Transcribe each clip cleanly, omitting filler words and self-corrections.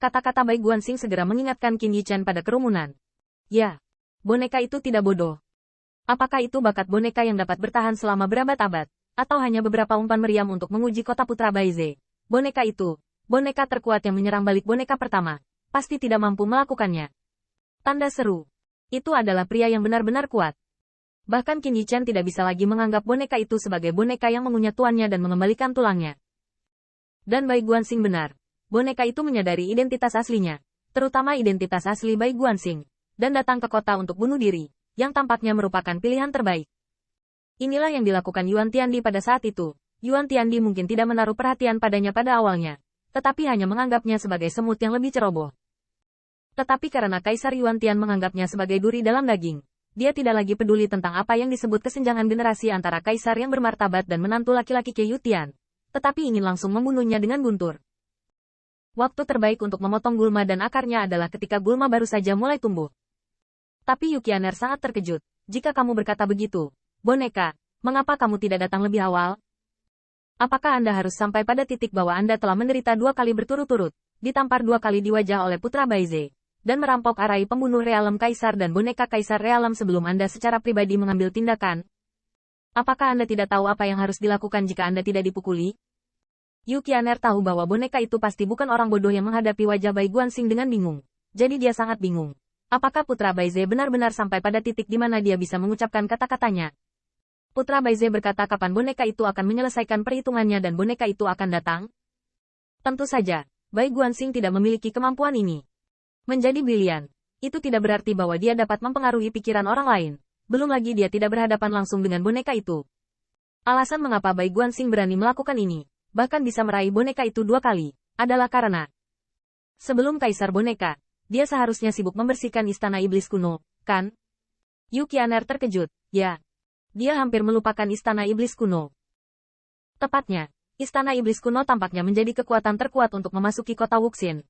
Kata-kata Bai Guanxing segera mengingatkan Qin Yichen pada kerumunan. Ya, boneka itu tidak bodoh. Apakah itu bakat boneka yang dapat bertahan selama berabad-abad, atau hanya beberapa umpan meriam untuk menguji kota putra Baize? Boneka itu, boneka terkuat yang menyerang balik boneka pertama, pasti tidak mampu melakukannya. Tanda seru. Itu adalah pria yang benar-benar kuat. Bahkan Qin Yichen tidak bisa lagi menganggap boneka itu sebagai boneka yang mengunyah tuannya dan mengembalikan tulangnya. Dan Bai Guanxing benar. Boneka itu menyadari identitas aslinya, terutama identitas asli Bai Guanxing, dan datang ke kota untuk bunuh diri, yang tampaknya merupakan pilihan terbaik. Inilah yang dilakukan Yuan Tiandi pada saat itu. Yuan Tiandi mungkin tidak menaruh perhatian padanya pada awalnya, tetapi hanya menganggapnya sebagai semut yang lebih ceroboh. Tetapi karena Kaisar Yuan Tian menganggapnya sebagai duri dalam daging, dia tidak lagi peduli tentang apa yang disebut kesenjangan generasi antara kaisar yang bermartabat dan menantu laki-laki Ke Yutian, tetapi ingin langsung membunuhnya dengan guntur. Waktu terbaik untuk memotong gulma dan akarnya adalah ketika gulma baru saja mulai tumbuh. Tapi Yukianer sangat terkejut. Jika kamu berkata begitu, boneka, mengapa kamu tidak datang lebih awal? Apakah Anda harus sampai pada titik bahwa Anda telah menderita 2 kali berturut-turut, ditampar 2 kali di wajah oleh putra Baize, dan merampok arai pembunuh realem kaisar dan boneka kaisar realem sebelum Anda secara pribadi mengambil tindakan? Apakah Anda tidak tahu apa yang harus dilakukan jika Anda tidak dipukuli? Yukianer tahu bahwa boneka itu pasti bukan orang bodoh yang menghadapi wajah Bai Guanxing dengan bingung. Jadi dia sangat bingung. Apakah putra Baize benar-benar sampai pada titik di mana dia bisa mengucapkan kata-katanya? Putra Baize berkata kapan boneka itu akan menyelesaikan perhitungannya dan boneka itu akan datang? Tentu saja, Bai Guanxing tidak memiliki kemampuan ini. Menjadi brilian, itu tidak berarti bahwa dia dapat mempengaruhi pikiran orang lain. Belum lagi dia tidak berhadapan langsung dengan boneka itu. Alasan mengapa Bai Guanxing berani melakukan ini, bahkan bisa meraih boneka itu 2 kali, adalah karena sebelum Kaisar Boneka, dia seharusnya sibuk membersihkan istana iblis kuno, kan? Yukianer terkejut, ya. Dia hampir melupakan istana iblis kuno. Tepatnya, istana iblis kuno tampaknya menjadi kekuatan terkuat untuk memasuki kota Wuxin.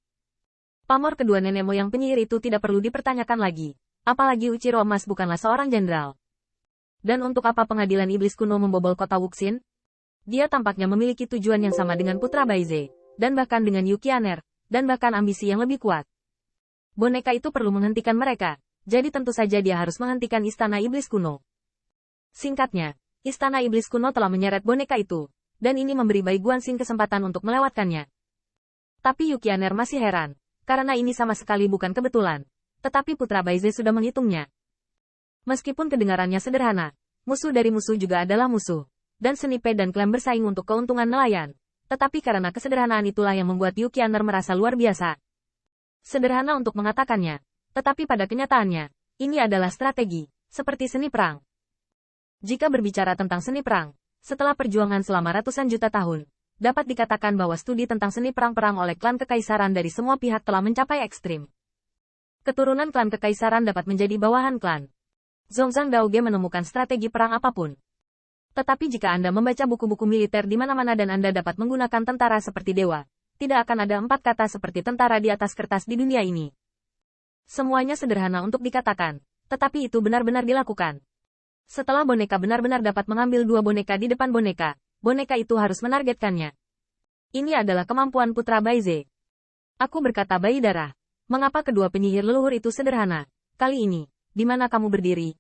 Pamor kedua nenek moyang penyihir itu tidak perlu dipertanyakan lagi, apalagi Uchiro Emas bukanlah seorang jenderal. Dan untuk apa pengadilan iblis kuno membobol kota Wuxin? Dia tampaknya memiliki tujuan yang sama dengan putra Baize, dan bahkan dengan Yukianer, dan bahkan ambisi yang lebih kuat. Boneka itu perlu menghentikan mereka, jadi tentu saja dia harus menghentikan istana iblis kuno. Singkatnya, istana iblis kuno telah menyeret boneka itu, dan ini memberi Bai Guanxing kesempatan untuk melewatkannya. Tapi Yukianer masih heran, karena ini sama sekali bukan kebetulan, tetapi putra Baize sudah menghitungnya. Meskipun kedengarannya sederhana, musuh dari musuh juga adalah musuh, dan Senipe dan Clam bersaing untuk keuntungan nelayan, tetapi karena kesederhanaan itulah yang membuat Yukianer merasa luar biasa. Sederhana untuk mengatakannya, tetapi pada kenyataannya, ini adalah strategi, seperti seni perang. Jika berbicara tentang seni perang, setelah perjuangan selama ratusan juta tahun, dapat dikatakan bahwa studi tentang seni perang-perang oleh klan kekaisaran dari semua pihak telah mencapai ekstrim. Keturunan klan kekaisaran dapat menjadi bawahan klan. Zongzang Daoge menemukan strategi perang apapun. Tetapi jika Anda membaca buku-buku militer di mana-mana dan Anda dapat menggunakan tentara seperti dewa, tidak akan ada 4 kata seperti tentara di atas kertas di dunia ini. Semuanya sederhana untuk dikatakan, tetapi itu benar-benar dilakukan. Setelah boneka benar-benar dapat mengambil 2 boneka di depan boneka, boneka itu harus menargetkannya. Ini adalah kemampuan putra Baize. Aku berkata bayi darah. Mengapa kedua penyihir leluhur itu sederhana? Kali ini, di mana kamu berdiri?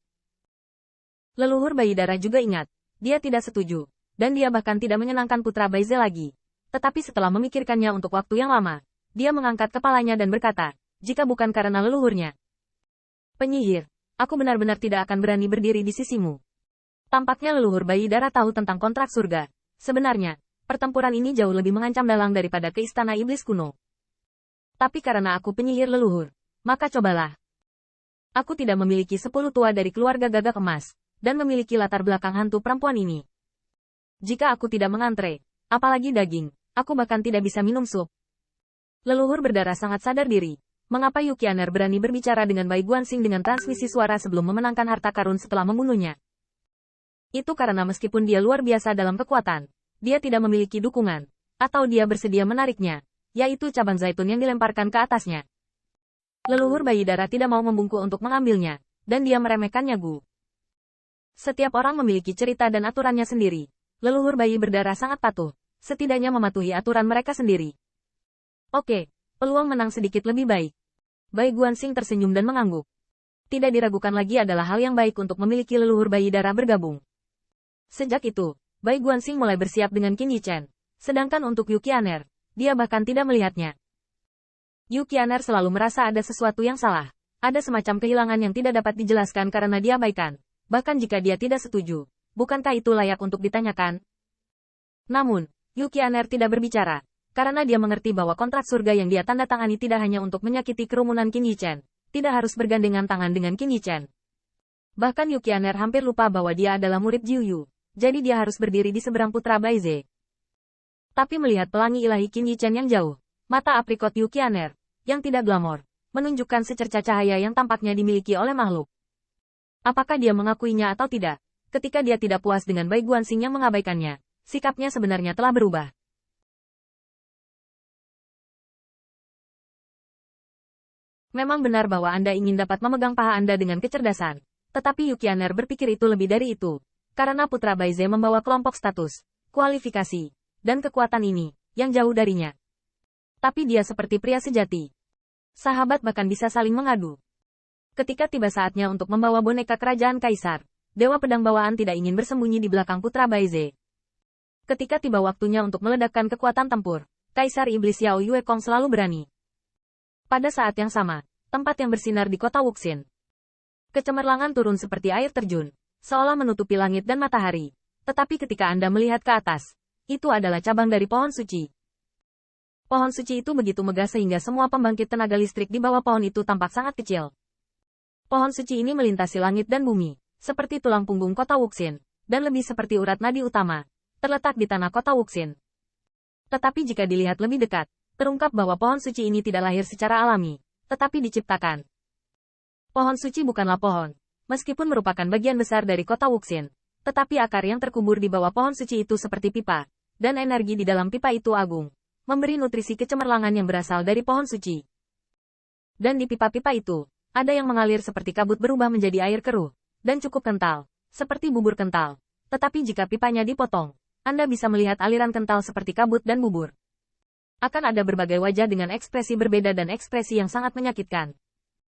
Leluhur bayi darah juga ingat. Dia tidak setuju, dan dia bahkan tidak menyenangkan putra Baize lagi. Tetapi setelah memikirkannya untuk waktu yang lama, dia mengangkat kepalanya dan berkata, jika bukan karena leluhurnya. Penyihir, aku benar-benar tidak akan berani berdiri di sisimu. Tampaknya leluhur bayi darah tahu tentang kontrak surga. Sebenarnya, pertempuran ini jauh lebih mengancam dalang daripada ke istana iblis kuno. Tapi karena aku penyihir leluhur, maka cobalah. Aku tidak memiliki 10 tua dari keluarga gagak emas, dan memiliki latar belakang hantu perempuan ini. Jika aku tidak mengantre, apalagi daging, aku bahkan tidak bisa minum sup. Leluhur berdarah sangat sadar diri. Mengapa Yukianer berani berbicara dengan Bai Guanxing dengan transmisi suara sebelum memenangkan harta karun setelah membunuhnya? Itu karena meskipun dia luar biasa dalam kekuatan, dia tidak memiliki dukungan, atau dia bersedia menariknya, yaitu cabang zaitun yang dilemparkan ke atasnya. Leluhur bayi darah tidak mau membungkuk untuk mengambilnya, dan dia meremehkannya Gu. Setiap orang memiliki cerita dan aturannya sendiri. Leluhur bayi berdarah sangat patuh, setidaknya mematuhi aturan mereka sendiri. Oke, Peluang menang sedikit lebih baik. Bai Guanxing tersenyum dan mengangguk. Tidak diragukan lagi adalah hal yang baik untuk memiliki leluhur bayi darah bergabung. Sejak itu, Bai Guanxing mulai bersiap dengan Qin Yichen. Sedangkan untuk Yu Qianer, dia bahkan tidak melihatnya. Yu Qianer selalu merasa ada sesuatu yang salah. Ada semacam kehilangan yang tidak dapat dijelaskan karena diabaikan. Bahkan jika dia tidak setuju, bukankah itu layak untuk ditanyakan? Namun, Yu Qianer tidak berbicara. Karena dia mengerti bahwa kontrak surga yang dia tanda tangani tidak hanya untuk menyakiti kerumunan Qin Yichen. Tidak harus bergandengan tangan dengan Qin Yichen. Bahkan Yu Qianer hampir lupa bahwa dia adalah murid Jiu Yu. Jadi dia harus berdiri di seberang putra Baize. Tapi melihat pelangi ilahi Qin Yichen yang jauh, mata aprikot Yu Qianer, yang tidak glamor, menunjukkan secercah cahaya yang tampaknya dimiliki oleh makhluk. Apakah dia mengakuinya atau tidak? Ketika dia tidak puas dengan Bai Guanxing yang mengabaikannya, sikapnya sebenarnya telah berubah. Memang benar bahwa Anda ingin dapat memegang paha Anda dengan kecerdasan. Tetapi Yu Qianer berpikir itu lebih dari itu. Karena putra Baize membawa kelompok status, kualifikasi, dan kekuatan ini, yang jauh darinya. Tapi dia seperti pria sejati. Sahabat bahkan bisa saling mengadu. Ketika tiba saatnya untuk membawa boneka kerajaan Kaisar, Dewa Pedang Bawaan tidak ingin bersembunyi di belakang putra Baize. Ketika tiba waktunya untuk meledakkan kekuatan tempur, Kaisar Iblis Yao Yue Kong selalu berani. Pada saat yang sama, tempat yang bersinar di kota Wuxin. Kecemerlangan turun seperti air terjun, seolah menutupi langit dan matahari. Tetapi ketika Anda melihat ke atas, itu adalah cabang dari pohon suci. Pohon suci itu begitu megah sehingga semua pembangkit tenaga listrik di bawah pohon itu tampak sangat kecil. Pohon suci ini melintasi langit dan bumi, seperti tulang punggung kota Wuxin, dan lebih seperti urat nadi utama, terletak di tanah kota Wuxin. Tetapi jika dilihat lebih dekat, terungkap bahwa pohon suci ini tidak lahir secara alami, tetapi diciptakan. Pohon suci bukanlah pohon, meskipun merupakan bagian besar dari kota Wuxin, tetapi akar yang terkubur di bawah pohon suci itu seperti pipa, dan energi di dalam pipa itu agung, memberi nutrisi kecemerlangan yang berasal dari pohon suci. Dan di pipa-pipa itu, ada yang mengalir seperti kabut berubah menjadi air keruh, dan cukup kental, seperti bubur kental. Tetapi jika pipanya dipotong, Anda bisa melihat aliran kental seperti kabut dan bubur. Akan ada berbagai wajah dengan ekspresi berbeda dan ekspresi yang sangat menyakitkan.